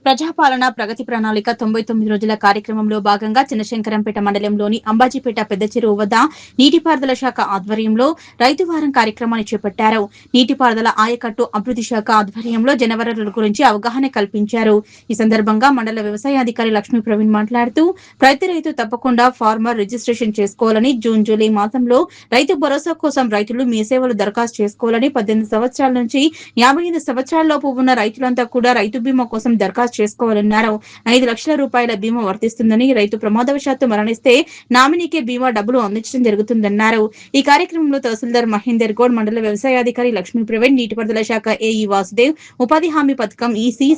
ప్రజాపాలన ప్రగతి ప్రణాళిక 99 రోజుల కార్యక్రమంలో భాగంగా చిన్నశంకరంపేట మండలంలోని అంబాజీపేట పెద్ద చెరువు వద్ద నీటిపారుదల శాఖ ఆధ్వర్యంలో రైతు వారం కార్యక్రమాన్ని చేపట్టారు. నీటిపారుదల ఆయకట్టు అభివృద్ధి శాఖ ఆధ్వర్యంలో జనవనరుల గురించి అవగాహన కల్పించారు. ఈ సందర్భంగా మండల వ్యవసాయాధికారి లక్ష్మీ ప్రవీణ్ మాట్లాడుతూ ప్రతి రైతు తప్పకుండా ఫార్మర్ రిజిస్ట్రేషన్ చేసుకోవాలని, జూన్ జూలై మాసంలో రైతు భరోసా కోసం రైతులు మీ సేవలు దరఖాస్తు చేసుకోవాలని, 18 సంవత్సరాల నుంచి 55 సంవత్సరాలలోపు ఉన్న రైతులంతా కూడా రైతు బీమా కోసం దరఖాస్తు చేసుకోవాలన్నారు. 5 లక్షల రూపాయల బీమా వర్తిస్తుందని, రైతు ప్రమాదవశాత్తు మరణిస్తే నామినీకే బీమా డబ్బులు అందించడం జరుగుతుందన్నారు. ఈ కార్యక్రమంలో తహసీల్దార్ మహేందర్ గౌడ్, మండల వ్యవసాయాధికారి లక్ష్మీ ప్రవీణ్, నీటిపారుదల శాఖ ఏఈ వాసుదేవ్, ఉపాధి హామీ పథకం ఈసీ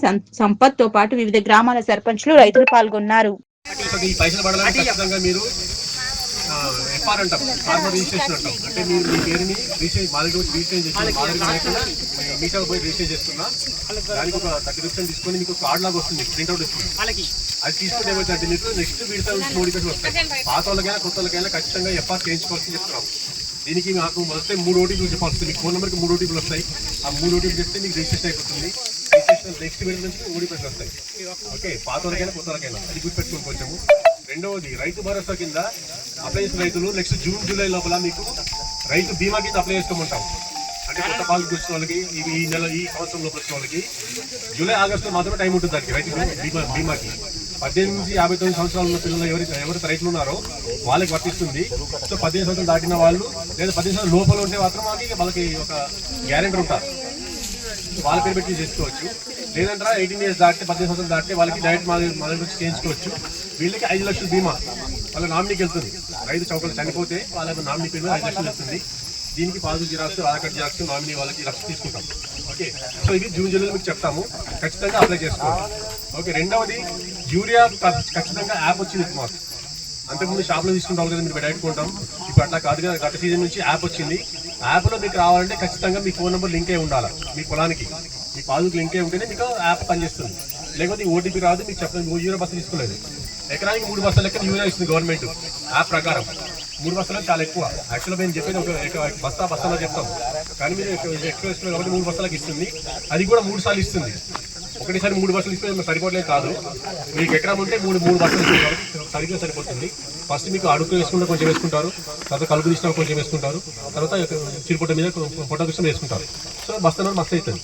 సంపత్ తో పాటు వివిధ గ్రామాల సర్పంచ్లు, రైతులు పాల్గొన్నారు. ఎఫ్ఆర్ అంటాం, ఫార్మర్ రిజిస్ట్రేషన్ అంటాం. అంటే మీరు మీ పేరుని రిజిస్ట్రేషన్ మీటర్ పోయి రిజిస్ట్రేషన్ చేస్తున్నా, దానికి ఒక 30% తీసుకొని మీకు కార్డు లాగా వస్తుంది, ప్రింట్అవుట్ వస్తుంది. అది తీసుకుంటే ఏమైతే మీకు నెక్స్ట్ విడత నోటిఫికేషన్ వస్తాయి. పాత వాళ్ళకైనా కొత్త వాళ్ళకైనా ఖచ్చితంగా ఎఫ్ఆర్ చేయించుకోవాల్సి చెప్తున్నాం. దీనికి మాకు వస్తే 3 ఓటీపీలు చెప్పాల్సింది. మీకు ఫోన్ నెంబర్కి 3 ఓటీపీలు వస్తాయి. ఆ 3 ఓటీపీలు చెప్తే మీకు రిజిస్ట్రేషన్ అయిపోతుంది. రిజిస్ట్రేషన్ నెక్స్ట్ విడత నుంచి ఓటీపీలు వస్తాయి. ఓకే, పాత వాళ్ళకైనా కొత్త వాళ్ళకైనా అది గుర్తుపెట్టుకుని కొంచెము. రెండవది, రైతు భరోసా కింద అప్లై చేసిన రైతులు నెక్స్ట్ జూన్ జూలై లోపల మీకు రైతు బీమా కింద అప్లై చేసుకోమంటాం. అంటే కొత్త పాలసీ వచ్చిన వాళ్ళకి, ఈ సంవత్సరం లోపల వచ్చిన వాళ్ళకి జూలై ఆగస్టులో మాత్రమే టైం ఉంటుంది దానికి రైతు బీమాకి. 18 నుంచి 59 సంవత్సరాలు ఉన్న పిల్లలు ఎవరైతే రైతులు ఉన్నారో వాళ్ళకి వర్తిస్తుంది. సో 15 సంవత్సరాలు దాటిన వాళ్ళు లేదా 15 సంవత్సరాల లోపల ఉంటే మాత్రం వాళ్ళకి ఒక గ్యారెంటీ ఉంటారు, వాళ్ళ పేరు పెట్టి చేసుకోవచ్చు. లేదంటారా 18 ఇయర్స్ దాటితే 18 సంవత్సరాలు దాటితే వాళ్ళకి డైరెక్ట్ మా నుంచి చేయించుకోవచ్చు. వీళ్ళకి 5 లక్షల బీమా వాళ్ళ నామినీకి వెళ్తుంది. రైతు చౌకలు చనిపోతే వాళ్ళకి నామినీ పేరు 5 లక్షలు వెళ్తుంది. దీనికి positive xerox, Aadhaar card xerox, nominee వాళ్ళకి 1 లక్ష తీసుకుంటాం. ఓకే, సో ఇది జూన్ జూలైలో మీకు చెప్తాము, ఖచ్చితంగా అప్లై చేసుకోవాలి. ఓకే, రెండవది యూరియా ఖచ్చితంగా యాప్ వచ్చింది మాకు. అంతకుముందు షాప్లో తీసుకుంటాం కదా, మీరు డైరెక్ట్ కొంటాం. ఇప్పుడు అట్లా కాదు కదా, గత సీజన్ నుంచి యాప్ వచ్చింది. యాప్లో మీకు రావాలంటే ఖచ్చితంగా మీ ఫోన్ నెంబర్ లింక్ అయి ఉండాలి. మీ పొలానికి మీ పాదుకు లింక్ అయి ఉంటేనే మీకు యాప్ పనిచేస్తుంది. లేకపోతే ఓటీపీ రాదు. మీకు చెప్పలేదు, యూరియా బస్సు తీసుకోలేదు. ఎకరానికి 3 బస్తాల లెక్క యూరియా ఇస్తుంది గవర్నమెంట్ యాప్ ప్రకారం. 3 బస్తాలు చాలా ఎక్కువ. యాక్చువల్గా మేము చెప్పేది ఒక బస్తాలో చెప్తాం, కానీ మీరు ఎక్కువ ఇస్తున్నారు కాబట్టి 3 బస్తాలకు ఇస్తుంది. అది కూడా 3 సార్లు ఇస్తుంది. ఒకటిసారి 3 బస్సులు ఇస్తే సరిపోవట్లేదు కాదు. మీకు ఎకరం ఉంటే 3 బస్సులు ఇస్తుంది కాబట్టి సరిగ్గా సరిపోతుంది. ఫస్ట్ మీకు అడుగు వేసుకుంటే కొంచెం వేసుకుంటారు, తర్వాత కలుపు తీసినా కొంచెం వేసుకుంటారు, తర్వాత చిరుపొట్ట మీద పొట్ట దృష్టి వేసుకుంటారు. సో బస్తాలో మస్తు అవుతుంది.